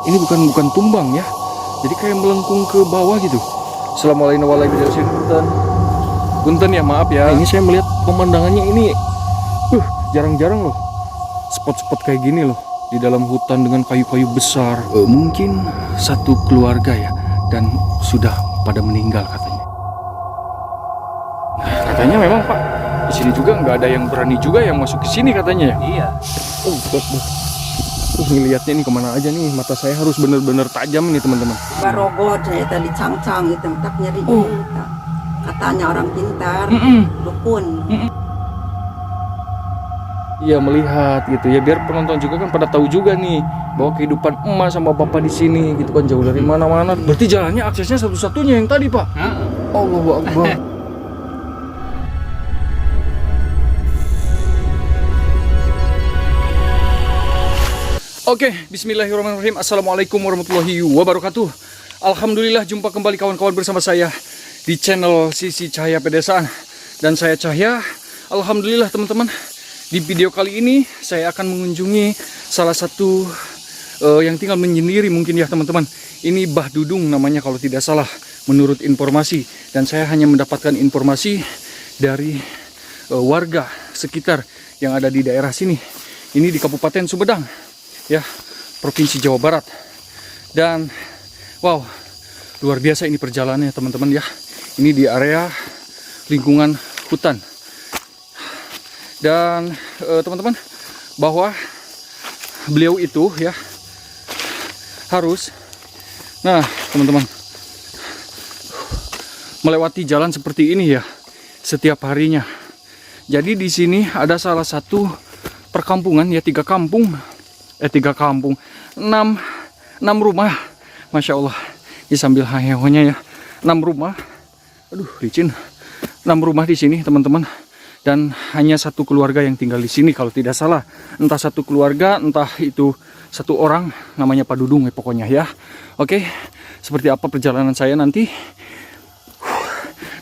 Ini bukan tumbang ya. Jadi kayak melengkung ke bawah gitu. Assalamualaikum warahmatullahi wabarakatuh. Punten ya, maaf ya. Ini saya melihat pemandangannya ini jarang-jarang loh. Spot-spot kayak gini loh di dalam hutan dengan kayu-kayu besar. Mungkin satu keluarga ya, dan sudah pada meninggal katanya. Nah, katanya memang Pak, di sini juga nggak ada yang berani juga yang masuk ke sini katanya ya. Iya. Ngelihatnya nih kemana aja nih, mata saya harus bener-bener tajam nih teman-teman. Barogot saya tadi cang-cang gitu, tak nyari katanya orang pintar, dukun. Iya, melihat gitu ya, biar penonton juga kan pada tahu juga nih bahwa kehidupan emak sama bapak di sini gitu kan, jauh dari mana-mana. Berarti jalannya aksesnya satu-satunya yang tadi Pak. Allahu Akbar. Oke, bismillahirrahmanirrahim. Assalamualaikum warahmatullahi wabarakatuh. Alhamdulillah jumpa kembali kawan-kawan bersama saya di channel Sisi Cahaya Pedesaan. Dan saya Cahya. Alhamdulillah teman-teman, di video kali ini saya akan mengunjungi salah satu yang tinggal menyendiri mungkin ya teman-teman. Ini Bah Dudung namanya kalau tidak salah menurut informasi. Dan saya hanya mendapatkan informasi dari warga sekitar yang ada di daerah sini. Ini di Kabupaten Sumedang ya, Provinsi Jawa Barat. Dan wow, luar biasa ini perjalanannya teman-teman ya. Ini di area lingkungan hutan. Dan teman-teman, bahwa beliau itu ya harus, nah teman-teman, melewati jalan seperti ini ya setiap harinya. Jadi di sini ada salah satu perkampungan ya, tiga kampung, enam rumah, masya Allah. Ini sambil hahehonya ya, 6 rumah, aduh licin, 6 rumah di sini teman-teman. Dan hanya satu keluarga yang tinggal di sini kalau tidak salah. Entah satu keluarga, entah itu satu orang, namanya Pak Dudung ya pokoknya ya. Oke, seperti apa perjalanan saya nanti.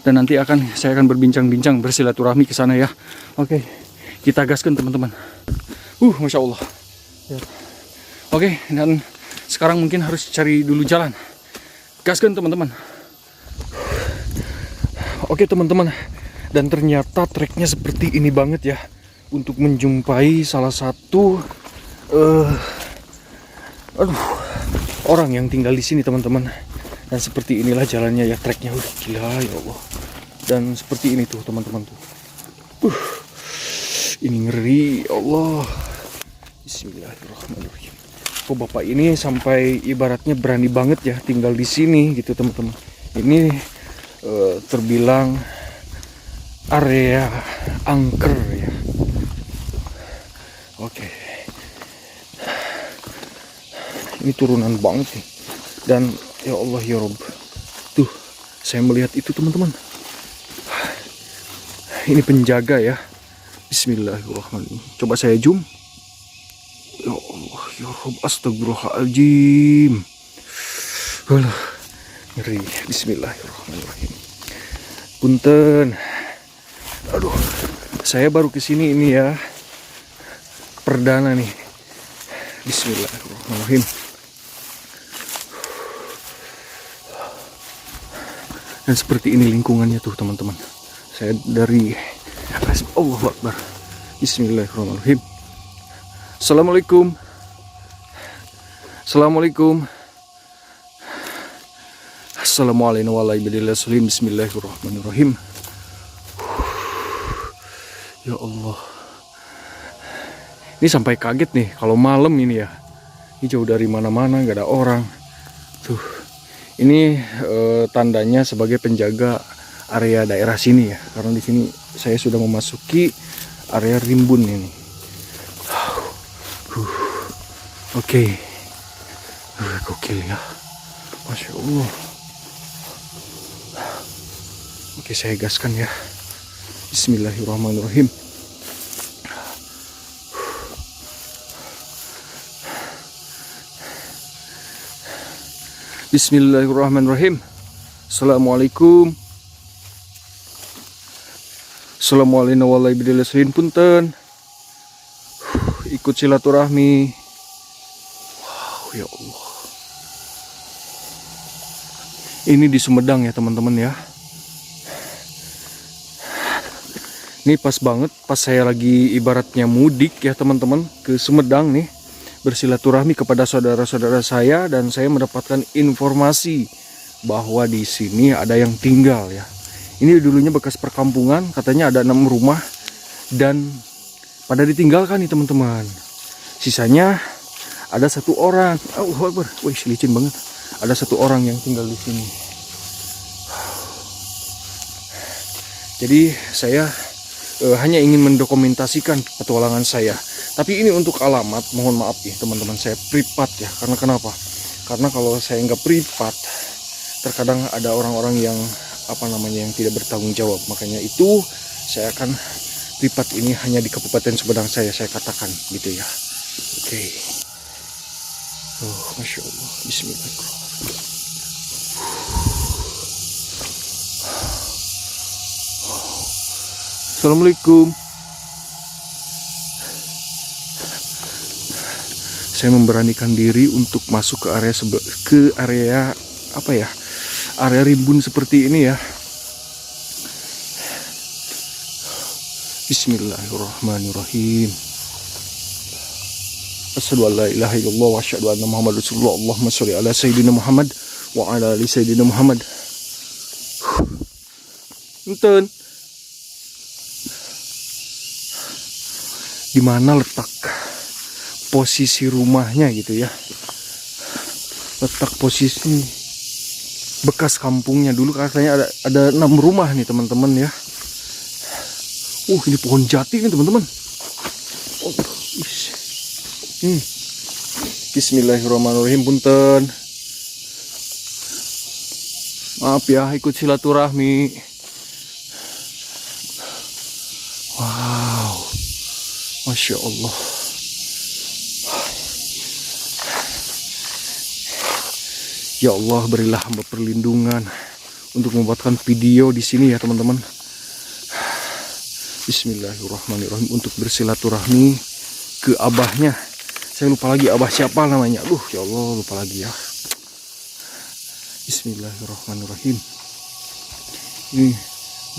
Dan nanti saya akan berbincang-bincang, bersilaturahmi ke sana ya. Oke, kita gaskan teman-teman. Masya Allah. Oke, dan sekarang mungkin harus cari dulu jalan. Gaskan teman-teman. Oke teman-teman. Dan ternyata treknya seperti ini banget ya, untuk menjumpai salah satu orang yang tinggal di sini teman-teman. Dan seperti inilah jalannya ya, treknya gila ya Allah. Dan seperti ini tuh teman-teman tuh. Ini ngeri ya Allah. Bismillahirrahmanirrahim. Oh, bapak ini sampai ibaratnya berani banget ya tinggal di sini gitu teman-teman. Ini terbilang area angker ya. Oke. Ini turunan banget nih. Dan ya Allah ya Rob. Tuh, saya melihat itu teman-teman. Ini penjaga ya. Bismillahirrahmanirrahim. Coba saya zoom. Ya Allah ya Rob, astagfirullahaladzim. Ngeri. Bismillahirrahmanirrahim. Punten. Aduh, saya baru kesini ini ya, perdana nih. Bismillahirrahmanirrahim. Dan seperti ini lingkungannya tuh teman-teman. Saya dari Allahu Akbar. Bismillahirrahmanirrahim. Assalamualaikum. Assalamualaikum. Assalamualaikum warahmatullahi wabarakatuh. Bismillahirrahmanirrahim. Ya Allah. Ini sampai kaget nih kalau malam ini ya. Ini jauh dari mana-mana, nggak ada orang. Tuh. Ini tandanya sebagai penjaga area daerah sini ya. Karena di sini saya sudah memasuki area rimbun ini. Oke. Gokil ya. Masya Allah. Oke, saya gaskan ya. Bismillahirrahmanirrahim. Bismillahirrahmanirrahim. Assalamualaikum. Assalamualaikum warahmatullahi wabarakatuh. Punten. Ikut silaturahmi. Wow, ya Allah. Ini di Sumedang ya teman-teman ya. Ini pas banget pas saya lagi ibaratnya mudik ya teman-teman ke Sumedang nih, bersilaturahmi kepada saudara-saudara saya, dan saya mendapatkan informasi bahwa di sini ada yang tinggal ya. Ini dulunya bekas perkampungan, katanya ada 6 rumah dan pada ditinggalkan nih teman-teman. Sisanya ada 1 orang. Wih, licin banget. Ada 1 orang yang tinggal di sini. Jadi saya hanya ingin mendokumentasikan petualangan saya. Tapi ini untuk alamat, mohon maaf ya teman-teman, saya privat ya. Karena kenapa? Karena kalau saya nggak privat, terkadang ada orang-orang yang yang tidak bertanggung jawab. Makanya itu saya akan privat ini hanya di Kabupaten Sumedang saya katakan gitu ya. Oke. Masya Allah. Bismillahirrahmanirrahim. Assalamualaikum. Saya memberanikan diri untuk masuk ke area area rimbun seperti ini ya. Bismillahirrahmanirrahim. Asyhadu an la ilaha illallah wa asyhadu anna Muhammadar Rasulullah. Allahumma sholli ala sayyidina Muhammad wa ala ali sayyidina Muhammad. Punten. Di mana letak posisi rumahnya gitu ya, letak posisi bekas kampungnya dulu, katanya ada 6 rumah nih teman-teman ya. Ini pohon jati nih teman-teman. Bismillahirrahmanirrahim. Punten, maaf ya ikut silaturahmi. Wow, Masya Allah. Ya Allah, berilah hamba perlindungan untuk membuatkan video di sini ya teman-teman. Bismillahirrahmanirrahim. Untuk bersilaturahmi ke abahnya. Saya lupa lagi abah siapa namanya. Ya Allah, lupa lagi ya. Bismillahirrahmanirrahim. Ini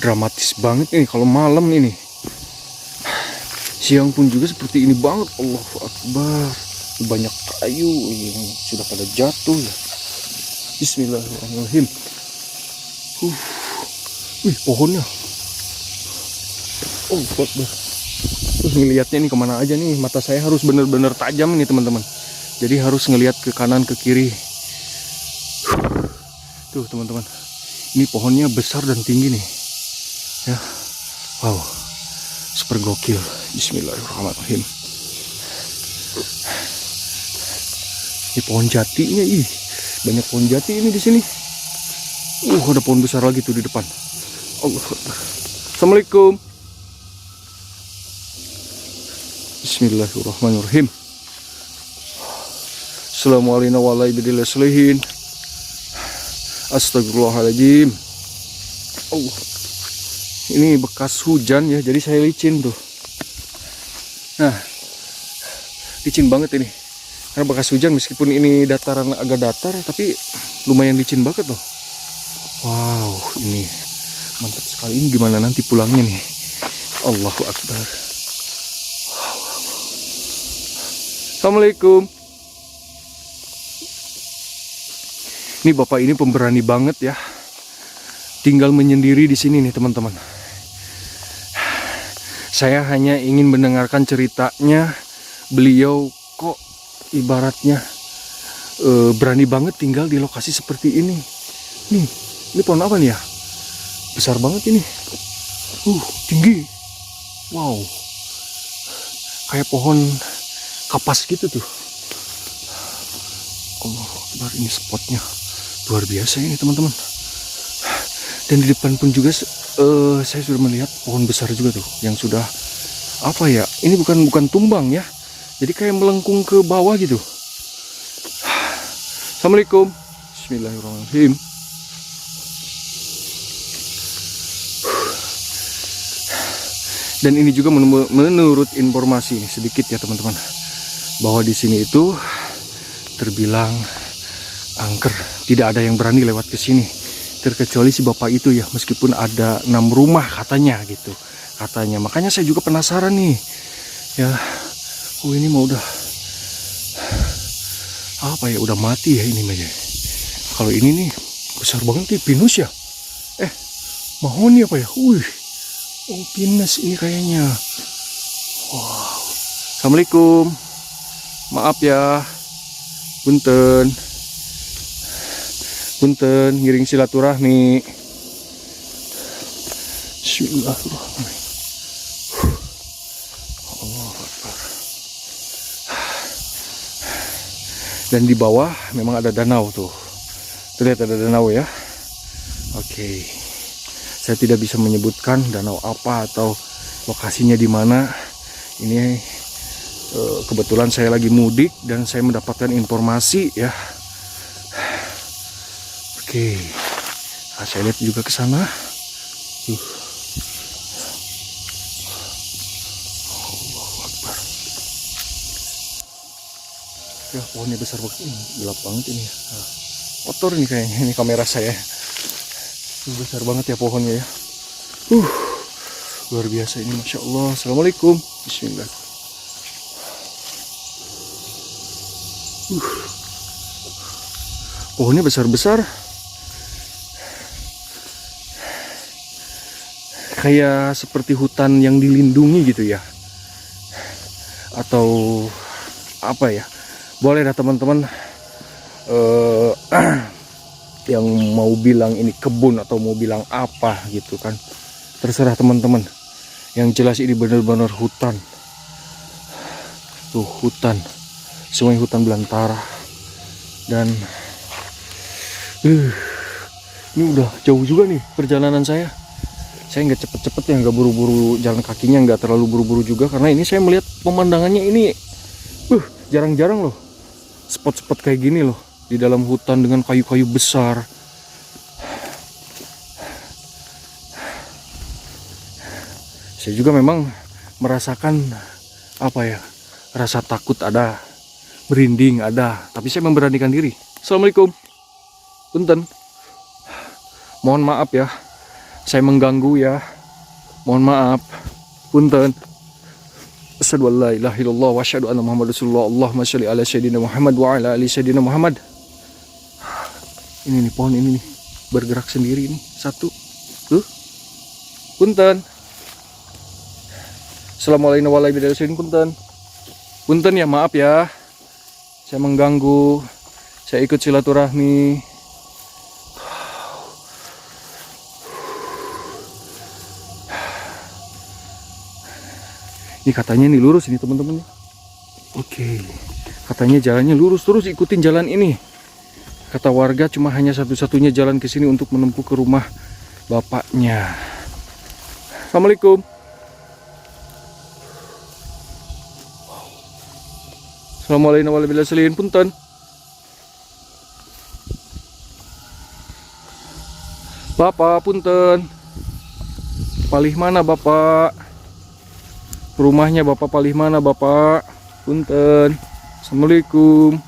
dramatis banget ini kalau malam ini. Siang pun juga seperti ini banget. Allahu Akbar. Banyak kayu yang sudah pada jatuh ya. Bismillahirrahmanirrahim. Pohonnya. Allahu Akbar. Ngelihatnya nih kemana aja nih. Mata saya harus benar-benar tajam nih teman-teman. Jadi harus ngelihat ke kanan ke kiri. Tuh teman-teman. Ini pohonnya besar dan tinggi nih. Ya. Wow. Super gokil. Bismillahirrahmanirrahim. Ini pohon jatinya ih. Banyak pohon jati ini di sini. Ada pohon besar lagi tuh di depan. Allah. Assalamualaikum. Bismillahirrahmanirrahim. Assalamualaikum warahmatullahi wabarakatuh. Astagfirullahaladzim. Allah. Ini bekas hujan ya, jadi saya licin tuh. Nah, licin banget ini. Karena bekas hujan, meskipun ini dataran agak datar, tapi lumayan licin banget loh. Wow, ini mantap sekali. Ini gimana nanti pulangnya nih? Allahu Akbar. Assalamualaikum. Ini bapak ini pemberani banget ya. Tinggal menyendiri di sini nih teman-teman. Saya hanya ingin mendengarkan ceritanya. Beliau kok ibaratnya berani banget tinggal di lokasi seperti ini. Ini pohon apa nih ya? Besar banget ini. Tinggi. Wow. Kayak pohon kapas gitu tuh. Allahu Akbar, ini spotnya luar biasa ini teman-teman. Dan di depan pun juga saya sudah melihat pohon besar juga tuh yang sudah ini bukan tumbang ya. Jadi kayak melengkung ke bawah gitu. Assalamualaikum. Bismillahirrahmanirrahim. Dan ini juga menurut informasi sedikit ya teman-teman, bahwa di sini itu terbilang angker, tidak ada yang berani lewat ke sini. terkecuali si bapak itu ya, meskipun ada 6 rumah katanya gitu. Katanya, makanya saya juga penasaran nih. Ya, ini mau udah apa ya, udah mati ya ini aja. Kalau ini nih besar banget nih, pinus ya. Mahoni apa ya? Oh pinus ini kayaknya. Wow. Assalamualaikum. Maaf ya. Punten. Punten, ngiring silaturahmi. Bismillahirrahmanirrahim. Allahu Akbar. Dan di bawah memang ada danau tuh. Terlihat ada danau ya. Oke. Saya tidak bisa menyebutkan danau apa atau lokasinya di mana. Ini kebetulan saya lagi mudik dan saya mendapatkan informasi ya. Oke. Nah, saya lihat juga ke sana. Allahu Akbar. Ya, pohonnya besar banget ini, gelap banget ini ya. Nah, kotor ini kayaknya, ini kamera saya. Besar banget ya pohonnya ya. Luar biasa ini, Masya Allah. Assalamualaikum. Bismillah. Pohonnya besar-besar. Kayak seperti hutan yang dilindungi gitu ya. Atau apa ya. Boleh dah teman-teman yang mau bilang ini kebun atau mau bilang apa gitu kan. Terserah teman-teman. Yang jelas ini benar-benar hutan. Tuh hutan. Semuanya hutan belantara. Dan ini udah jauh juga nih perjalanan saya. Saya nggak cepet-cepet ya, nggak buru-buru, jalan kakinya nggak terlalu buru-buru juga, karena ini saya melihat pemandangannya ini jarang-jarang loh spot-spot kayak gini loh di dalam hutan dengan kayu-kayu besar. Saya juga memang merasakan apa ya, rasa takut ada, merinding ada, tapi saya memberanikan diri. Assalamualaikum. Punten. Mohon maaf ya, saya mengganggu ya. Mohon maaf. Punten. Asyhadu an la ilaha illallah wa asyhadu anna Muhammadar Rasulullah. Allahumma shalli ala sayyidina Muhammad wa ala ali sayyidina Muhammad. Ini nih pohon ini nih bergerak sendiri nih, satu. Tuh. Punten. Assalamualaikum warahmatullahi wabarakatuh. Punten. Punten ya, maaf ya. Saya mengganggu. Saya ikut silaturahmi. Ini katanya nih lurus ini teman-teman. Oke. Katanya jalannya lurus, terus ikutin jalan ini. Kata warga cuma hanya satu-satunya jalan ke sini untuk menempuh ke rumah bapaknya. Assalamualaikum. Assalamualaikum warahmatullahi wabarakatuh. Punten. Bapak, punten. Palih mana Bapak? Rumahnya Bapak palih mana Bapak? Punten. Assalamualaikum.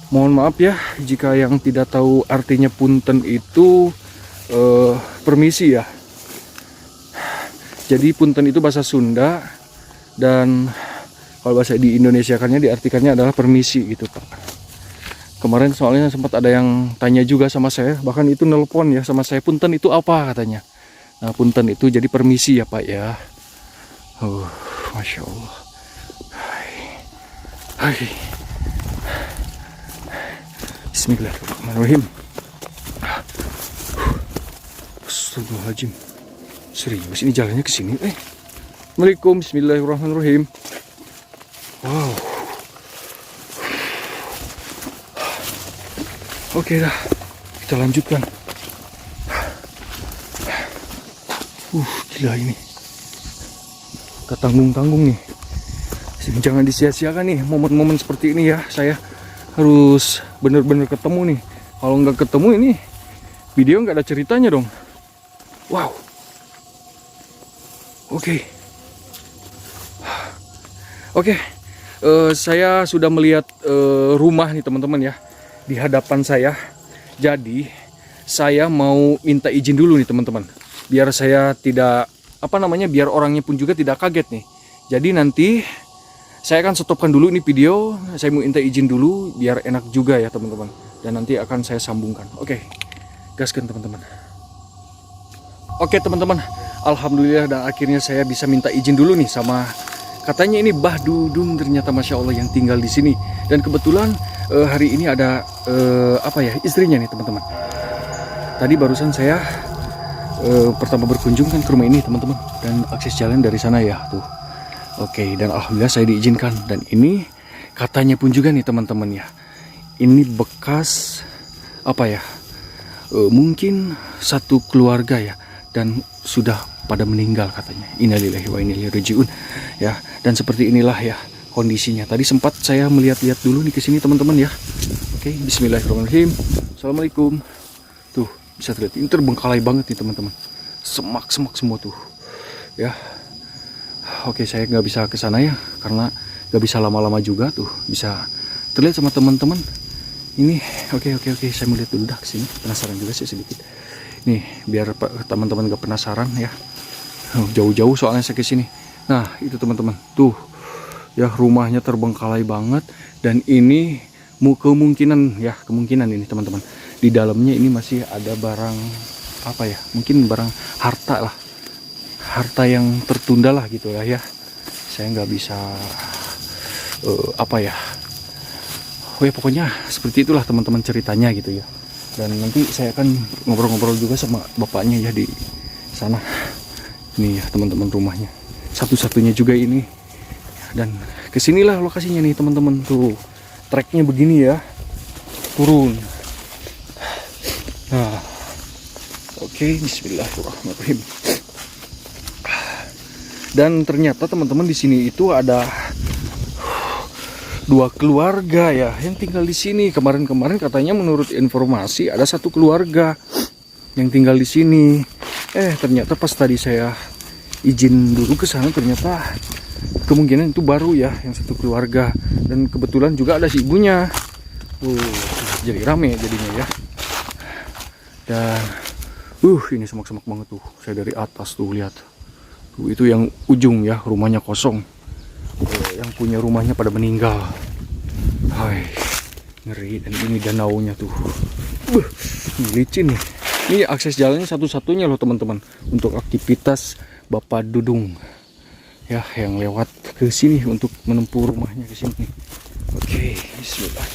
Mohon maaf ya jika yang tidak tahu artinya punten itu permisi ya. Jadi punten itu bahasa Sunda, dan kalau bahasa di Indonesia kannya diartikannya adalah permisi gitu Pak. Kemarin soalnya sempat ada yang tanya juga sama saya, bahkan itu nelpon ya sama saya, punten itu apa katanya. Nah punten itu jadi permisi ya Pak ya. Masya Allah. Hai. Bismillahirrahmanirrahim. Astagfirullahaladzim. Serius ini jalannya ke sini. Assalamualaikum. Bismillahirrahmanirrahim. Wow. Oke dah. Kita lanjutkan. Gila ini. Ketanggung-tanggung nih. Jangan disia-siakan nih momen-momen seperti ini ya. Saya harus bener-bener ketemu nih. Kalau nggak ketemu ini video nggak ada ceritanya dong. Wow. Oke. Saya sudah melihat rumah nih teman-teman ya di hadapan saya. Jadi saya mau minta izin dulu nih teman-teman. Biar saya tidak biar orangnya pun juga tidak kaget nih. Jadi nanti saya akan stopkan dulu ini video. Saya mau minta izin dulu biar enak juga ya teman-teman. Dan nanti akan saya sambungkan. Oke, gaskan teman-teman. Oke teman-teman, alhamdulillah dan akhirnya saya bisa minta izin dulu nih sama, katanya ini Mbah Dudung ternyata Masya Allah yang tinggal di sini. Dan kebetulan hari ini ada istrinya nih teman-teman. Tadi barusan saya pertama berkunjung kan ke rumah ini teman-teman, dan akses jalan dari sana ya tuh. Oke, dan alhamdulillah saya diizinkan. Dan ini katanya pun juga nih teman-teman ya, ini bekas mungkin satu keluarga ya, dan sudah pada meninggal katanya. Innalillahi wa inna ilaihi rajiun ya. Dan seperti inilah ya kondisinya. Tadi sempat saya melihat-lihat dulu nih ke sini teman-teman ya. Oke, bismillahirrahmanirrahim. Assalamualaikum. Tuh, bisa terlihat ini terbengkalai banget nih teman-teman. Semak-semak semua tuh. Ya. Oke, saya nggak bisa ke sana ya karena nggak bisa lama-lama juga tuh. Bisa terlihat sama teman-teman. Ini oke, saya mau lihat dulu dah ke sini. Penasaran juga sih sedikit. Nih, biar teman-teman gak penasaran ya. Jauh-jauh soalnya saya ke sini. Nah, itu teman-teman. Tuh. Ya, rumahnya terbengkalai banget, dan ini kemungkinan ini teman-teman. Di dalamnya ini masih ada barang mungkin barang harta lah. Harta yang tertunda lah gitu lah ya. Saya nggak bisa pokoknya seperti itulah teman-teman ceritanya gitu ya. Dan nanti saya akan ngobrol-ngobrol juga sama bapaknya ya di sana. Ini ya teman-teman rumahnya. Satu-satunya juga ini. Dan kesinilah lokasinya nih teman-teman. Tuh treknya begini ya. Turun. Nah, oke, bismillahirrahmanirrahim. Dan ternyata teman-teman di sini itu ada 2 keluarga ya yang tinggal di sini. Kemarin katanya menurut informasi ada 1 keluarga yang tinggal di sini. Ternyata pas tadi saya izin dulu ke sana, ternyata kemungkinan itu baru ya yang 1 keluarga. Dan kebetulan juga ada si ibunya. Jadi rame jadinya ya. Dan ini semak-semak banget tuh. Saya dari atas tuh lihat. Tuh, itu yang ujung ya, rumahnya kosong. Yang punya rumahnya pada meninggal. Hai, ngeri. Dan ini danaunya tuh. Ini licin nih. Ini akses jalannya satu-satunya loh teman-teman untuk aktivitas Bapak Dudung. Ya, yang lewat ke sini untuk menempuh rumahnya ke sini. Oke, bismillah.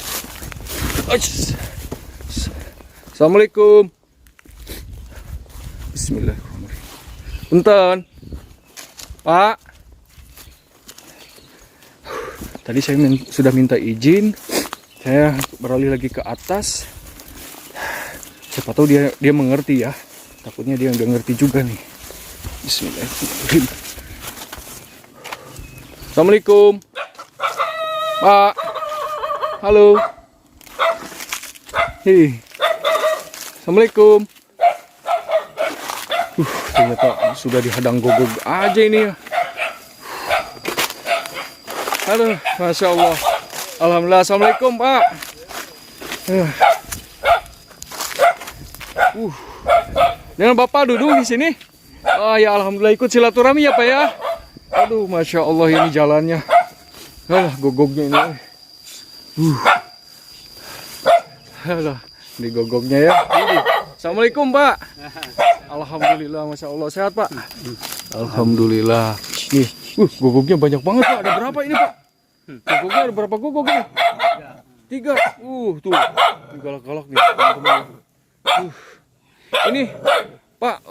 Assalamualaikum. Bismillahirrahmanirrahim. Punten. Pak. Tadi saya sudah minta izin. Saya beralih lagi ke atas. Siapa tahu dia mengerti ya. Takutnya dia nggak ngerti juga nih. Bismillahirrahmanirrahim. Assalamualaikum. Pak. Halo. Hei. Assalamualaikum. Ternyata sudah dihadang gogog aja ini ya. Halo, Masya Allah. Alhamdulillah. Assalamualaikum Pak. Dengan Bapak duduk di sini. Ya alhamdulillah, ikut silaturahmi ya Pak ya. Aduh, Masya Allah ini jalannya. Gogognya ini. Ini gogognya ya. Assalamualaikum Pak. Alhamdulillah, Masya Allah. Sehat Pak? Alhamdulillah. Nih, gogognya banyak banget Pak. Ada berapa ini Pak? Gogognya ada berapa gogog ini? 3. Tuh. Ini galak-galak nih teman-teman. Ini Pak,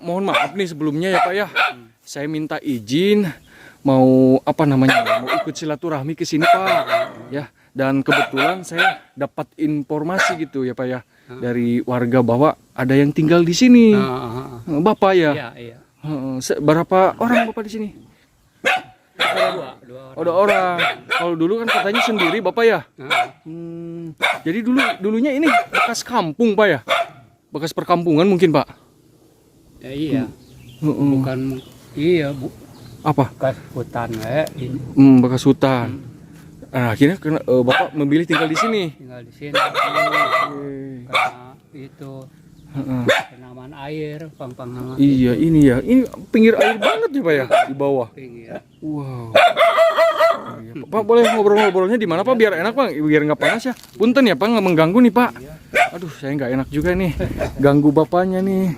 mohon maaf nih sebelumnya ya Pak ya. Saya minta izin mau ikut silaturahmi ke sini Pak. Ya, dan kebetulan saya dapat informasi gitu ya Pak ya dari warga bahwa ada yang tinggal di sini. Bapak ya? Iya. Berapa orang Bapak di sini? 2 orang. Kalau dulu kan katanya sendiri Bapak ya? Jadi dulunya ini bekas kampung Pak ya? Bekas perkampungan mungkin Pak? Ya, iya. Bukan iya, Bu. Apa? Bekas hutan ini. Bekas hutan. Nah, akhirnya Bapak memilih tinggal di sini. Tinggal di sini. Karena itu Penaman air, pang-pang Iya, ini ya. Ini pinggir air banget ya, Pak ya, di bawah. pinggir. Wow. Iya, Pak, boleh ngobrol-ngobrolnya di mana, Pak? Biar enak, Pak. Biar nggak panas ya. Punten ya, Pak, nggak mengganggu nih, Pak. Aduh, saya nggak enak juga nih. Ganggu bapaknya nih.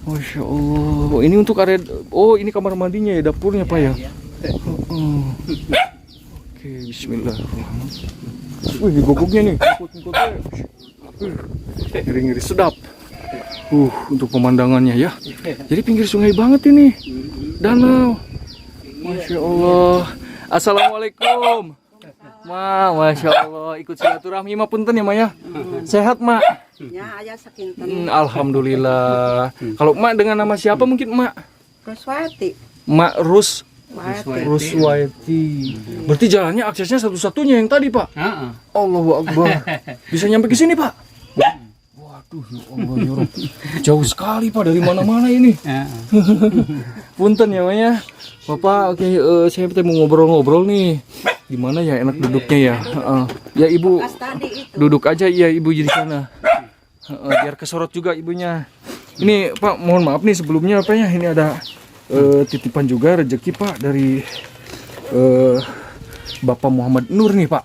Masya Allah. Oh, ini untuk area. Oh, ini kamar mandinya ya, dapurnya, Pak ya. Oke, bismillahirrahmanirrahim. Wih, gogoknya nih. Ngeri-ngeri sedap. Untuk pemandangannya ya. Jadi pinggir sungai banget ini. Danau. Masya Allah. Assalamualaikum. Ma, Masya Allah. Ikut silaturahmi ma punten ya, Ma ya. Sehat, Ma? Ya, ayah sakinten. Alhamdulillah. Kalau Ma dengan nama siapa mungkin Ma? Ruswati. Ma Wati. Ruswaiti. Berarti jalannya aksesnya satu-satunya yang tadi, Pak. Heeh. Allahu Akbar. Bisa nyampe ke sini, Pak? Waduh, ya Allah, ya Rob. Jauh sekali, Pak, dari mana-mana ini. Punten ya, Maya. Bapak, oke, saya mau ngobrol-ngobrol nih. Di mana ya enak duduknya ya? Ya, Ibu. Pas tadi itu. Duduk aja ya, Ibu di sana. Biar kesorot juga ibunya. Ini, Pak, mohon maaf nih sebelumnya apa ya? Ini ada titipan juga rezeki, Pak, dari Bapak Muhammad Nur nih, Pak.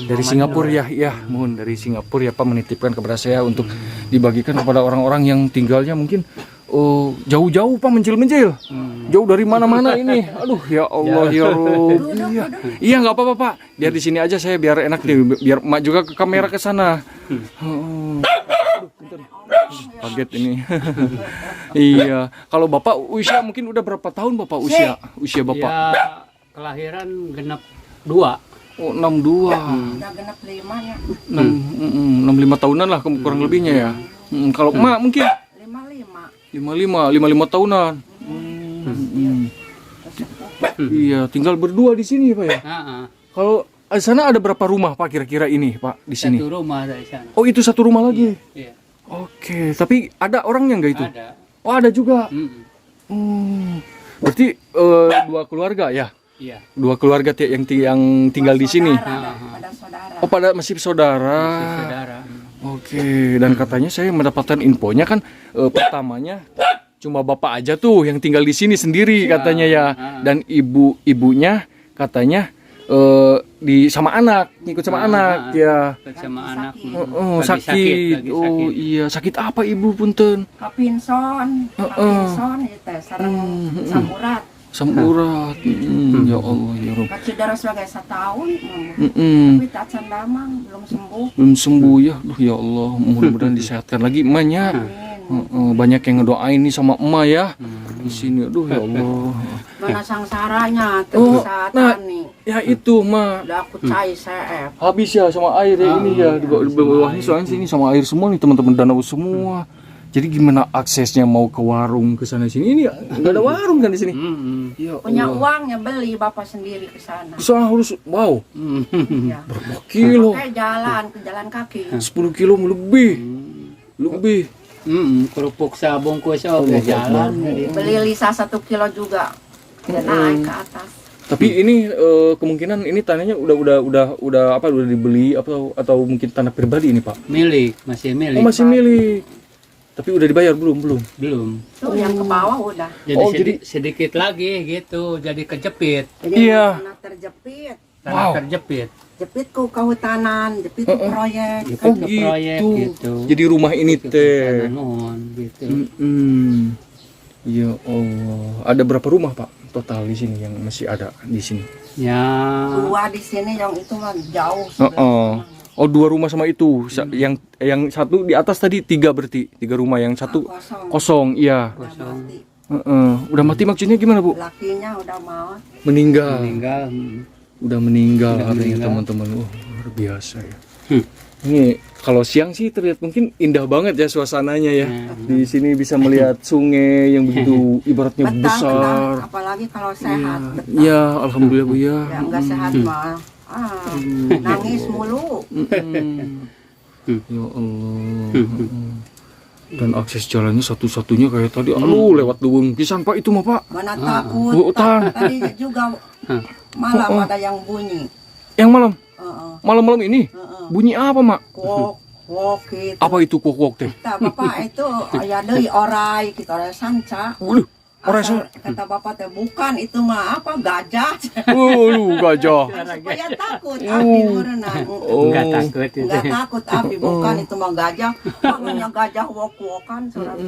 Dari Singapura ya, iya, mohon dari Singapura ya, Pak, menitipkan kepada saya untuk dibagikan kepada orang-orang yang tinggalnya mungkin jauh-jauh, Pak, mencil-mencil. Jauh dari mana-mana ini. Aduh, ya Allah, ya Rob. Iya. Iya, nggak apa-apa, Pak. Biar di sini aja saya biar enak nih, biar Mak juga ke kamera ke sana. Kaget ini. Iya. Kalau Bapak usia mungkin udah berapa tahun Bapak usia? Usia Bapak? Ya, kelahiran genap 2. Oh, 62. Udah genap 5 ya. 65 tahunan lah kurang lebihnya ya. Kalau Emak mungkin 55 tahunan. Iya, tinggal berdua di sini, Pak ya. Kalau di sana ada berapa rumah, Pak, kira-kira ini, Pak, di sini? Satu rumah dari sana. Oh, itu satu rumah lagi. Iya. Oke, tapi ada orangnya nggak itu? Ada. Oh, ada juga. Mm-mm. Berarti dua keluarga ya? Iya. Dua keluarga yang tinggal di sini. Pada saudara. Oh, pada masih saudara. Saudara. Oke, dan katanya saya mendapatkan infonya kan pertamanya cuma bapak aja tuh yang tinggal di sini sendiri katanya ya, dan ibunya katanya sama anak, ngikut sama anak ya. Sama anak. Sakit. Oh iya, sakit apa ibu punten? Kapinson itu sareng samurat. Samurat. Ya Allah ya Rob. Kacudara sebagai setahun, Mm-mm. tapi tak cendamang belum sembuh. Belum sembuh ya. Duh ya Allah, mudah-mudahan disehatkan lagi emaknya. Banyak yang ngedoain nih sama emak ya. Di sini aduh ya Allah. Mana sangsaranya tuh saat nih. Ya itu mah. Udah aku cai CF. Habis ya sama air ya ini ya di bawahnya soalnya sini sama air semua nih teman-teman danau semua. Jadi gimana aksesnya mau ke warung ke sana sini? Ini nggak ada warung kan di sini. Ya Punya Allah. uangnya beli bapak sendiri ke sana. Soalnya harus wow Ya. berapa kilo? Pakai jalan kaki. 10 kilo lebih. Lebih. Kerupuk sabungkus jalan. Beli lisa 1 kilo juga. Dia naik ke atas. Tapi ini kemungkinan ini tanahnya udah dibeli atau mungkin tanah pribadi ini, Pak? Milik, masih milik. Oh, masih milik. Tapi udah dibayar belum? Belum. Tuh yang ke bawah udah. Jadi sedikit lagi gitu, jadi kejepit. Jadi Iya. tanah terjepit. Tanah Wow. terjepit. Jepit ku kehutanan, jepit ku proyek. Jepit ke proyek gitu. Jadi rumah ini teh. Tanah nuhun gitu. Ya Allah. Ada berapa rumah, Pak? Total di sini yang masih ada di sini? Ya, 2 di sini, yang itu mah jauh. Oh, 2 rumah sama itu. Yang satu di atas tadi 3 berarti. 3 rumah, yang satu kosong. Iya. kosong. Udah mati maksudnya gimana, Bu? Lakinya udah mau. Meninggal. Udah meninggal artinya teman-teman. Luar biasa ya. Ini kalau siang sih terlihat mungkin indah banget ya suasananya ya. Di sini bisa melihat sungai yang begitu ibaratnya besar. Apalagi kalau sehat. Ya, alhamdulillah Bu ya. Ya enggak sehat mah. Nangis mulu. Ya Allah. Dan akses jalannya satu-satunya kayak tadi. Aduh, lewat lubung pisan, Pak, itu mah, Pak. Mana takut. Hutan. Tadi juga malam ada yang bunyi. Yang malam. Malam-malam ini bunyi apa, Mak? Kok Wok gitu. Apa itu kuok teh? Kata bapak itu aya deui orai kita orai sanca. Waduh, orai Asal kata bapak teh bukan itu mah apa gajah. lu gajah. Supaya takut abdi berenang. Enggak takut itu. Enggak takut abdi bukan itu mah gajah. Makanya gajah wok-wokan saudara.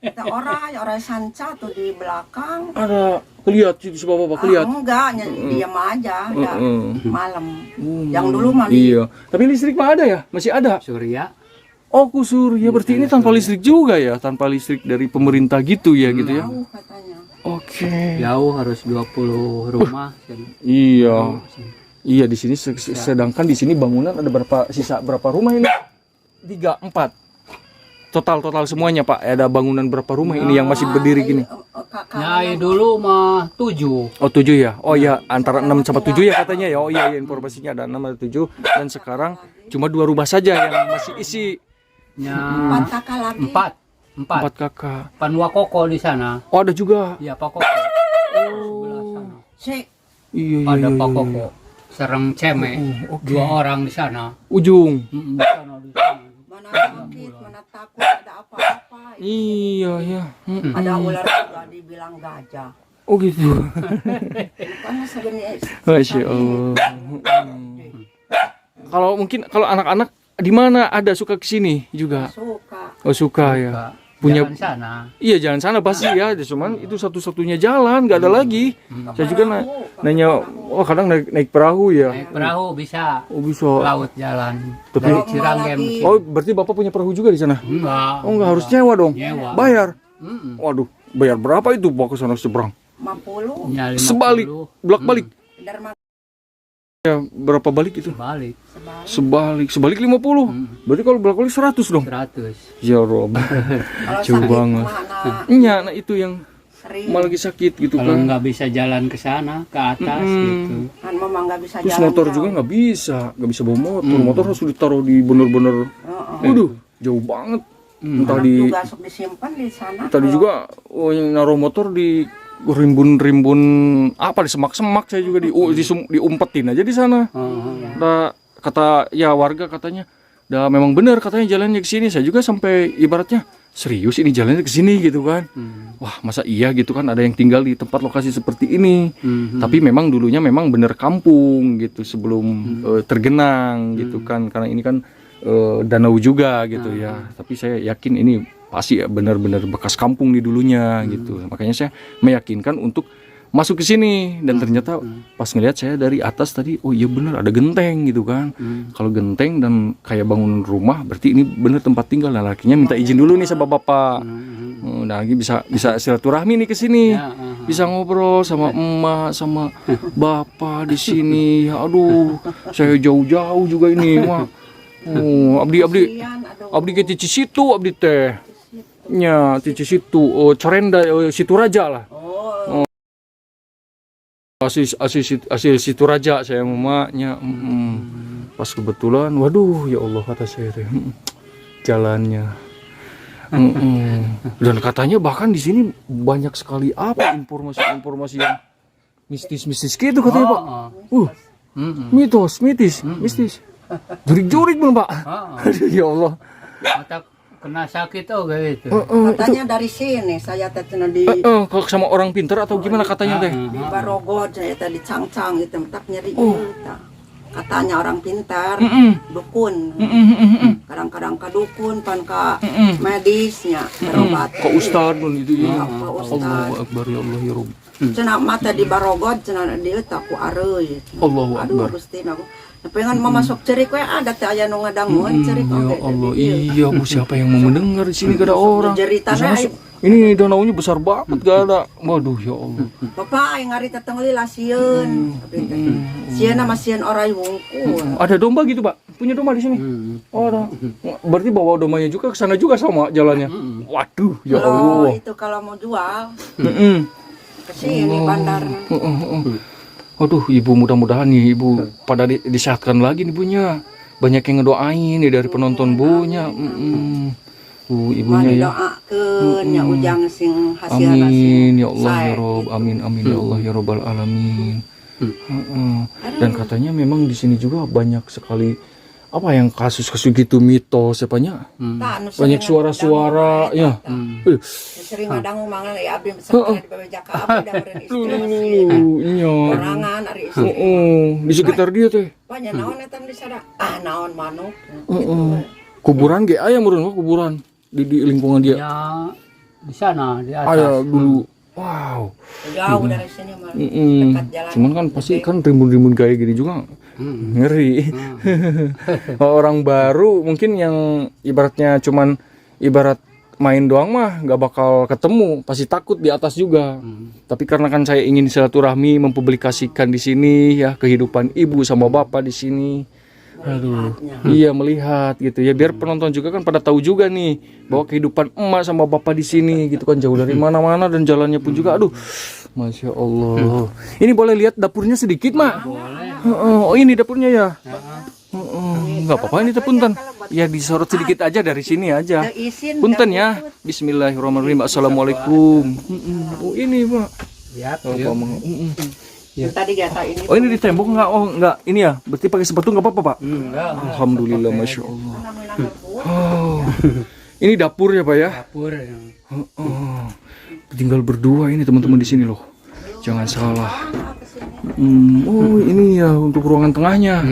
Kita orai sanca tuh di belakang. Ada kelihat si bapak kelihat. Enggak, diam aja ya, malam. Yang dulu mah Iya, tapi listrik mah ada ya? Masih ada? Surya. Oh, Surya berarti ini tanpa listrik juga ya? Tanpa listrik dari pemerintah gitu ya gitu ya? jauh katanya. Oke. Jauh harus 20 rumah. Iya. Iya di sini sedangkan di sini bangunan ada berapa rumah ini? 3, 4. Total semuanya Pak. Ada bangunan berapa rumah ini yang masih berdiri gini? Nyai dulu mah 7. Oh 7 ya? Oh ya antara 6 sama 7 ya katanya ya? Oh iya informasinya ada 6 atau 7. Dan sekarang cuma 2 rumah saja yang masih isi. Nya 4 kakak lagi. 4. 4 kakak. Panwa Koko di sana. Oh ada juga. Iya Pak Koko. Sebelah sana. Sik, Iya Ada Pak Koko. Sereng Ceme. oke. 2 orang di sana. Ujung. Di sana, di sana. mana sakit, mana takut ada apa-apa. Iya ya. Ada ular juga dibilang gajah. Oh gitu. Karena sebenarnya Masya Allah. Kalau anak-anak di mana ada suka kesini juga? suka. Oh suka ya. Punya Jalan sana. Iya jalan sana pasti ya. Cuman itu satu-satunya jalan, nggak ada lagi. Saya juga nanya, oh kadang naik perahu ya. Naik perahu bisa. Oh bisa. Laut jalan. Tapi- Dari Ciranggem. Oh berarti bapak punya perahu juga di sana? Enggak. Oh nggak harus nyewa dong. Nyewa. Bayar. Mm-mm. Waduh, bayar berapa itu bapak ke sana seberang? 50 Ya, 50. Sebalik, bolak-balik. Dharma Ya berapa balik itu? Balik Sebalik 50. Berarti kalau bolak-balik 100 dong. 100. Ya Rob. kalau Jauh sakit banget. mana Iya, nah itu yang sering malah lagi sakit gitu Kalau kan. nggak bisa jalan ke sana, ke atas gitu. kan mama nggak bisa Terus jalan motor jauh. juga nggak bisa bawa motor. Motor harus ditaruh di bener-bener. Waduh, jauh banget. Entah Anak di juga sok disimpan di sana. tadi kalau- juga yang naruh motor di rimbun-rimbun apa di semak-semak saya juga diumpetin aja di sana. Nah, kata ya warga katanya, dah memang benar katanya jalannya ke sini. Saya juga sampai ibaratnya serius ini jalannya ke sini gitu kan. Wah, masa iya gitu kan ada yang tinggal di tempat lokasi seperti ini. Tapi memang dulunya memang benar kampung gitu sebelum tergenang gitu kan karena ini kan danau juga gitu ya. Tapi saya yakin ini pasti ya benar-benar bekas kampung di dulunya gitu. Makanya saya meyakinkan untuk masuk ke sini dan ternyata pas ngelihat saya dari atas tadi oh iya benar ada genteng gitu kan. Kalau genteng dan kayak bangunan rumah berarti ini benar tempat tinggal. Nah, lakinya minta izin dulu nih sama bapak. Nah, lagi bisa silaturahmi nih ke sini. Bisa ngobrol sama emak sama bapak di sini. Aduh, saya jauh-jauh juga ini, Mak. Oh, abdi Kasihan, aduh. ke Cici situ abdi teh. Nya, Cici situ, Corenda, situ raja lah. Oh, Asli situ raja saya emaknya. Pas kebetulan, waduh ya Allah kata saya teh. Jalannya. Dan katanya bahkan di sini banyak sekali apa informasi yang mistis gitu katanya Pak. Mistis. Jurik-jurik belum Pak. Aduh ya Allah. Mata kena sakit gitu. katanya dari sini saya teh cenah di Kalau sama orang pintar atau gimana katanya teh? di Barogod saya tadi cang-cang gitu tak nyeri tah. Katanya orang pintar, dukun. Kadang-kadang ke dukun, pan ke medisnya, berobat. Kok ustad pun itu ya. Ke ustad. Allahu akbar ya Allah ya Rabb. Cenah mata di Barogod, cenah dia tak ku areuy. Allahu Aduh, akbar. Gusti aku. Pengen mau masuk cerik we ada teh aya nu ngadangun cerik Ya oge. Allah, iya Bu, siapa yang mau mendengar di sini gak ada orang. Jeritan Di sana we. ini danaunya besar banget gak ada. Waduh ya Allah. Bapak aing ngari teteng lila sieun. Sieun sama sieun orai wungkul. Ada domba gitu Pak? Punya domba di sini? Oh ada. Berarti bawa dombanya juga ke sana juga sama jalannya. Waduh ya Kalau Allah. itu kalau mau jual Mm-mm. ke sini bandarnya. Aduh ibu mudah-mudahan nih ibu pada disehatkan lagi nih bunya. Banyak yang ngedoain nih dari penonton bunya. Ibunya ya. Doakeun nya ujang sing hasil Amin ya Allah ya Rob. Amin ya Allah ya Robbal alamin. Dan katanya memang di sini juga banyak sekali apa yang kasus-kasus gitu mitos apanya? Anu Banyak sering suara-suara ya. ngadang, sering ngadang mangan ya abdi sekolah di babejak ka abdi da meureun istri. Iya. Orangan ari istri. Di sekitar dia teh. Banyak naon eta di sana. Naon manuk. Kuburan ge aya meureun kuburan di lingkungan dia. Ya di sana di atas. Aya dulu. Wow. Jauh dari sini mah. Dekat jalan. Cuman kan pasti kan rimbun-rimbun kayak gini juga ngeri. Orang baru mungkin yang ibaratnya cuman ibarat main doang mah nggak bakal ketemu, pasti takut di atas juga. Tapi karena kan saya ingin silaturahmi mempublikasikan di sini ya kehidupan ibu sama bapak di sini. Aduh, iya melihat gitu ya biar penonton juga kan pada tahu juga nih bahwa kehidupan emak sama bapak di sini gitu kan jauh dari mana-mana dan jalannya pun juga aduh, masya Allah. Ini boleh lihat dapurnya sedikit mak? Oh ini dapurnya ya? Nggak apa-apa ini teh punten. Ya disorot sedikit aja dari sini aja. Punten ya. Bismillahirrahmanirrahim. Assalamualaikum. Oh ini pak. Ya, Tadi jasa ini. Oh ini di tembok nggak? Oh nggak ini ya? Berarti pakai sepatu nggak apa-apa pak? enggak. Alhamdulillah, masya Allah. Oh, ini dapur ya pak ya? Dapur. Tinggal berdua ini teman-teman di sini loh. Jangan salah. Oh ini ya untuk ruangan tengahnya.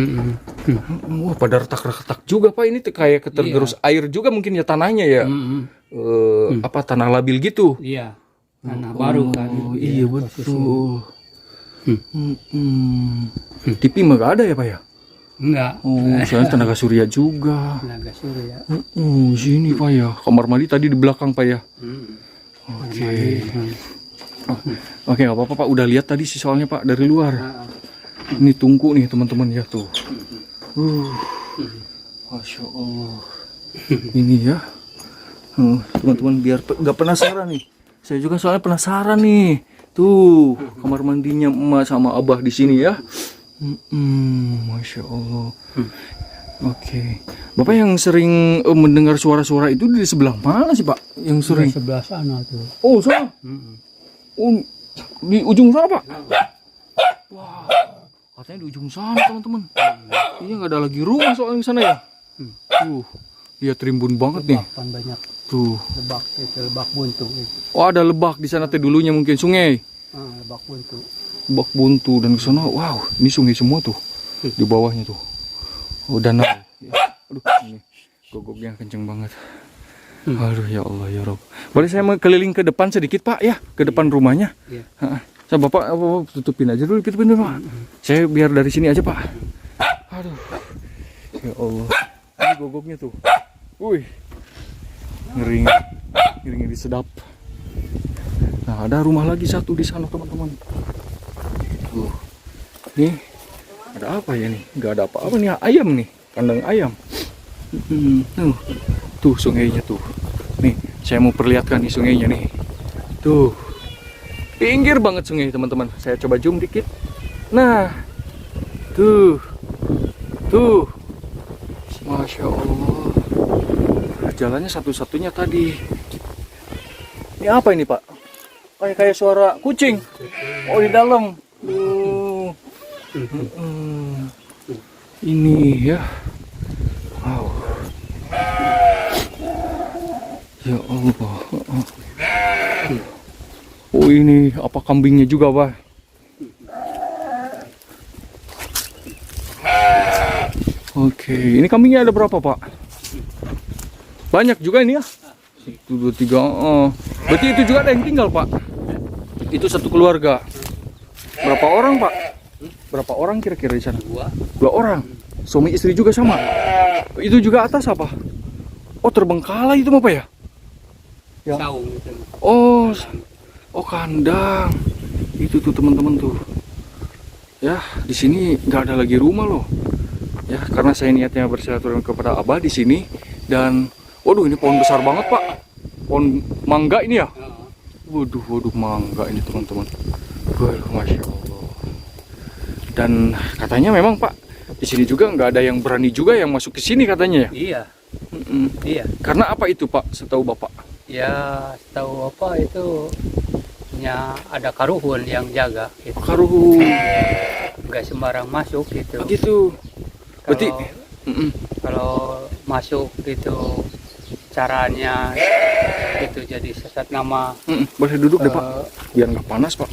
Wah pada retak-retak juga pak. Ini kayak ketergerus air juga mungkin ya tanahnya ya. Apa tanah labil gitu? Iya. Tanah baru kan. Oh iya betul. TV mah gak ada ya pak ya? Enggak. Oh soalnya tenaga surya juga. Tenaga surya. Sini pak ya. Kamar mandi tadi di belakang pak ya. Oke. Oke nggak apa-apa pak. Udah lihat tadi sih soalnya pak dari luar. Ini tungku nih teman-teman ya tuh. Masya Allah. Ini ya. Teman-teman biar nggak penasaran nih. Saya juga soalnya penasaran nih. Tuh kamar mandinya emak sama abah di sini ya. Masya Allah. Oke. Bapak yang sering mendengar suara-suara itu di sebelah mana sih pak? Yang sering? Di sebelah sana tuh. Oh sana. Oh di ujung sana pak? Wah katanya di ujung sana teman-teman. Iya nggak ada lagi rumah soalnya di sana ya. Lihat rimbun banget nih. Lebakan banyak. Tuh. Lebak itu lebak buntu. Itu. Oh ada lebak di sana teh dulunya mungkin sungai. Lebak buntu. Lebak buntu dan ke sana. Wow ini sungai semua tuh di bawahnya tuh. Oh danau. Aduh ini gogoknya kenceng banget. Aduh ya Allah ya Rob. Boleh saya mau keliling ke depan sedikit pak ya ke depan rumahnya. Iya. Saya bapak tutupin aja dulu tutupin dulu pak. Saya biar dari sini aja pak. Aduh ya Allah. Ini gogoknya tuh. Wih. Ngeri sedap. Nah ada rumah lagi satu di sana teman-teman. Tuh, nih ada apa ya nih? Nggak ada apa-apa nih ayam nih, kandang ayam. Tuh sungainya tuh. Nih saya mau perlihatkan nih sungainya nih. Tuh pinggir banget sungai teman-teman. Saya coba zoom dikit. Nah tuh, masya Allah. Jalannya satu-satunya tadi. Ini apa ini pak? Kayak suara kucing. Oh di dalam. Ini ya. Wow. Ya Allah. Oh ini apa kambingnya juga pak? Oke, ini kambingnya ada berapa pak? Banyak juga ini ya? 1, 2, 3. Berarti itu juga ada yang tinggal pak? Itu satu keluarga. Berapa orang pak? Berapa orang kira-kira di sana? 2 orang. Suami istri juga sama? Itu juga atas apa? Oh terbengkalai itu apa ya? Ya. Saung itu. Oh kandang. Itu tuh teman-teman tuh. Ya di sini nggak ada lagi rumah loh. Ya karena saya niatnya bersilaturahmi kepada abah di sini dan waduh ini pohon besar banget pak. Pohon mangga ini ya. Waduh mangga ini teman-teman. Waduh masya Allah. Dan katanya memang pak di sini juga nggak ada yang berani juga yang masuk ke sini katanya ya. Iya. Iya. Karena apa itu pak? Setahu bapak? Ya tahu apa itu nya ada karuhun yang jaga. Gitu. Karuhun. Nggak sembarang masuk gitu. Begitu. Berarti Kalau masuk gitu caranya itu jadi sesat nama. Boleh duduk deh Pak, biar nggak panas Pak.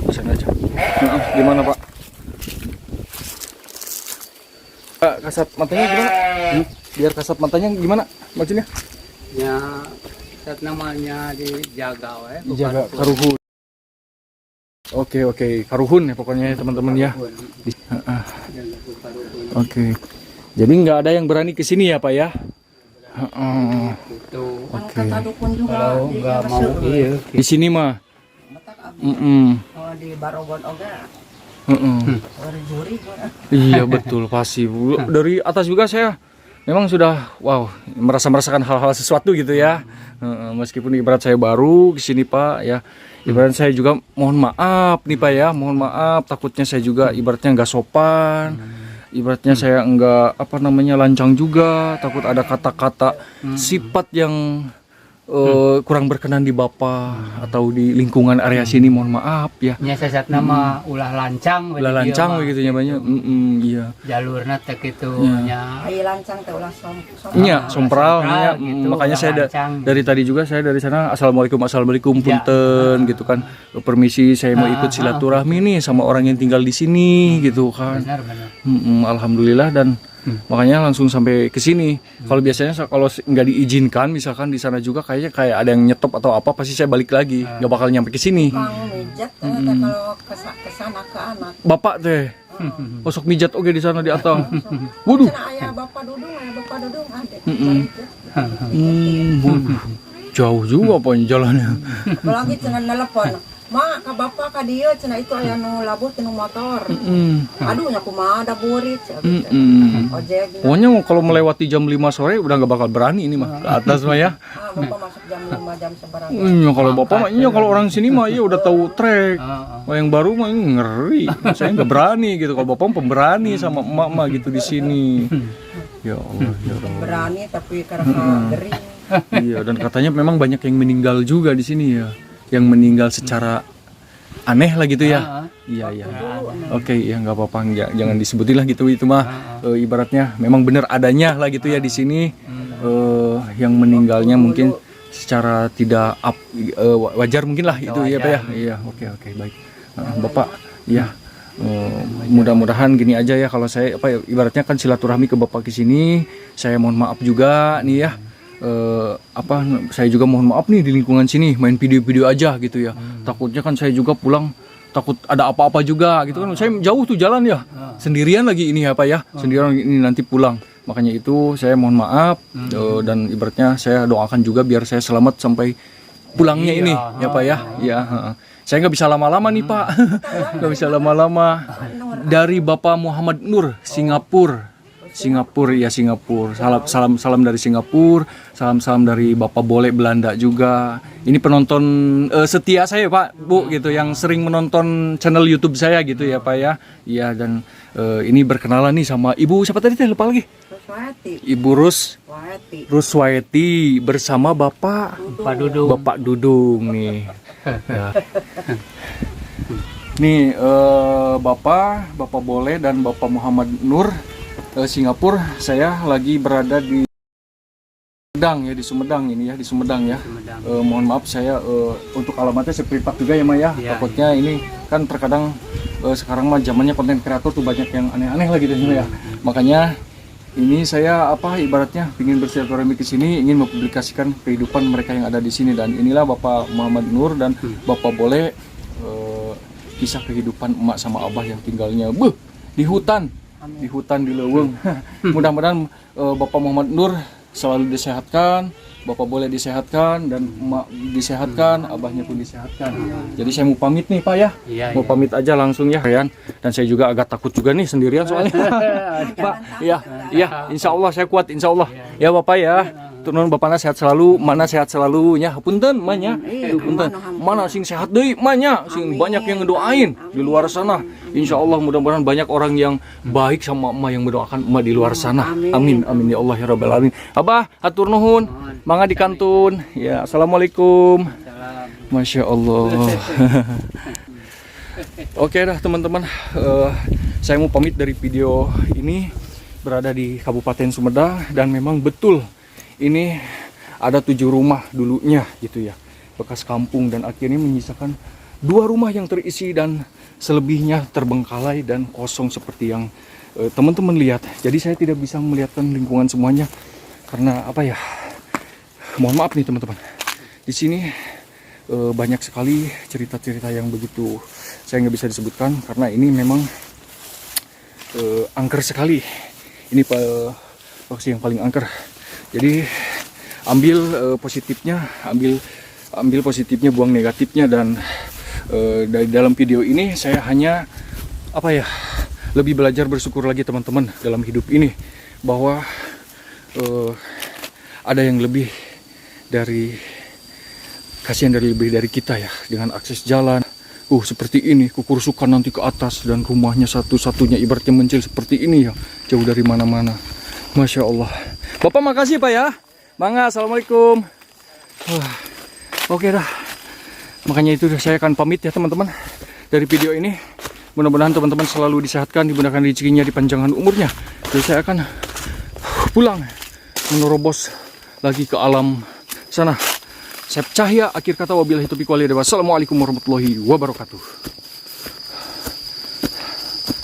Pesan aja. Gimana Pak? Pak, kasat matanya gimana? Biar kasat matanya gimana maksudnya? Ya sesat namanya dijaga bukan Jaga karuhun. Oke, karuhun ya pokoknya ya teman-teman ya. Jaga karuhun. Oke. Jadi nggak ada yang berani ke sini ya Pak ya? Itu Kan kata dukun juga kalau di nggak mau Resep. iya Di sini mah. Batak abdi. Mm-mm. Di Barogon oga. Juri Iya betul pasti. Dari atas juga saya memang sudah merasakan hal-hal sesuatu gitu ya. Meskipun ibarat saya baru ke sini Pak ya. Ibarat saya juga mohon maaf nih Pak ya, mohon maaf takutnya saya juga ibaratnya nggak sopan. Ibaratnya saya enggak lancang juga, takut ada kata-kata sifat yang kurang berkenan di Bapak atau di lingkungan area sini, mohon maaf ya. nya sesat nama ulah lancang Ulah lancang begitu ya banyak. Iya. jalurna tek itu nya Ai lancang teh ulah Iya, sompral ya. gitu, Makanya ulah saya lancang. dari tadi juga saya dari sana assalamualaikum Ya. punten gitu kan. Permisi saya mau ikut silaturahmi nih sama orang yang tinggal di sini gitu kan. benar. Alhamdulillah dan makanya langsung sampai ke sini. Kalau biasanya kalau nggak diizinkan misalkan di sana juga kayaknya kayak ada yang nyetop atau apa pasti saya balik lagi, nggak bakal nyampe ke sini. Kang mijat kalau kesana ke anak. Bapak teh osok mijat oke di sana di atas. Waduh. Cenah aya bapak dudung ade. Waduh. Jauh juga pokoknya jalannya. Apalagi cenah nelpon. Ma, ka bapak ka dieu cenah itu aya nu labuh tinu motor. Aduh nya kumaha da burit gitu. Ojek. Pokoknya kalau melewati jam 5 sore udah nggak bakal berani ini mah ke atas mah ya. Bapak masuk jam 5 jam seberapa. Iya kalau bapak mah iya kalau orang sini mah iya udah tahu trek. Kalau yang baru mah ini ngeri. Saya nggak berani gitu. Kalau bapak pemberani sama emak mah gitu di sini. Ya Allah, ya Allah. Berani tapi karena gering. Iya dan katanya memang banyak yang meninggal juga di sini ya. Yang meninggal secara aneh lah gitu ya. Iya. Oke, ya nggak apa-apa, jangan disebutin lah gitu itu mah. Ibaratnya memang benar adanya lah gitu ya di sini. Yang meninggalnya mungkin secara tidak wajar mungkin lah itu ya Pak ya. Iya, oke baik. Bapak, ya mudah-mudahan gini aja ya kalau saya ibaratnya kan silaturahmi ke Bapak ke sini. Saya mohon maaf juga nih ya. Saya juga mohon maaf nih di lingkungan sini main video-video aja gitu ya. Takutnya kan saya juga pulang takut ada apa-apa juga gitu kan. Saya jauh tuh jalan ya. Sendirian lagi ini ya Pak ya. Sendirian ini nanti pulang. Makanya itu saya mohon maaf dan ibaratnya saya doakan juga biar saya selamat sampai pulangnya ini ya Pak ya. Iya, saya nggak bisa lama-lama nih Pak. Nggak bisa lama-lama. Dari Bapak Muhammad Nur, Singapura. Salam dari Singapura, salam dari Bapak Boleh Belanda juga. Ini penonton setia saya Pak, Bu gitu yang sering menonton channel YouTube saya gitu ya Pak ya. Iya dan ini berkenalan nih sama Ibu siapa tadi lupa lagi. Ibu Ruswayati bersama Bapak Dudung nih. Ya. Nih Bapak Boleh dan Bapak Muhammad Nur Singapura. Saya lagi berada di Sumedang ini ya, di Sumedang ya. Mohon maaf saya untuk alamatnya saya private juga ya Maya. Takutnya ini kan terkadang sekarang mah zamannya konten kreator tuh banyak yang aneh-aneh lah gitu ya. Makanya ini saya ibaratnya ingin bersilaturahmi ke sini, ingin mempublikasikan kehidupan mereka yang ada di sini dan inilah Bapak Muhammad Nur dan Bapak Boleh kisah kehidupan emak sama abah yang tinggalnya di hutan. Di hutan di Leuweung. Mudah-mudahan Bapak Muhammad Nur selalu disehatkan, Bapak Boleh disehatkan dan emak disehatkan, abahnya pun disehatkan. Jadi saya mau pamit nih Pak ya. Mau pamit aja langsung ya Rian. Dan saya juga agak takut juga nih sendirian soalnya. Pak, iya, insya Allah saya kuat, insya Allah. Ya Bapak ya. Turun Bapakna sehat selalu, mana sehat selalu nya. Punten manya. Punten. Mana sing sehat deui manya, sing banyak yang ngedoain di luar sana. Insya Allah mudah-mudahan banyak orang yang baik sama emak yang mendoakan emak di luar sana. Amin ya Allah ya rabbal alamin. Abah, hatur nuhun. Mangga di kantun. Ya, assalamualaikum. Masya Allah. Oke dah teman-teman. Saya mau pamit dari video ini. berada di Kabupaten Sumedang, dan memang betul ini ada 7 rumah dulunya gitu ya, bekas kampung, dan akhirnya menyisakan 2 rumah yang terisi dan selebihnya terbengkalai dan kosong seperti yang teman-teman lihat. Jadi saya tidak bisa melihatkan lingkungan semuanya karena apa ya? Mohon maaf nih teman-teman. Di sini banyak sekali cerita-cerita yang begitu saya nggak bisa disebutkan karena ini memang angker sekali. Ini lokasi yang paling angker. Jadi ambil positifnya, ambil positifnya, buang negatifnya. Dan dari dalam video ini saya hanya apa ya, lebih belajar bersyukur lagi teman-teman dalam hidup ini, bahwa ada yang lebih dari kasihan, dari lebih dari kita ya, dengan akses jalan seperti ini, kukursukan nanti ke atas, dan rumahnya satu-satunya ibaratnya mencil seperti ini ya, jauh dari mana-mana. Masya Allah. Bapak makasih Pak ya. Mangga, assalamualaikum. Oke dah. Makanya itu saya akan pamit ya teman-teman dari video ini. Mudah-mudahan teman-teman selalu disehatkan, dimudahkan rezekinya, dipanjangkan umurnya. Jadi saya akan pulang menerobos lagi ke alam sana. Saya Cahya, akhir kata wabillahi taufiq wal hidayah. Wassalamualaikum warahmatullahi wabarakatuh.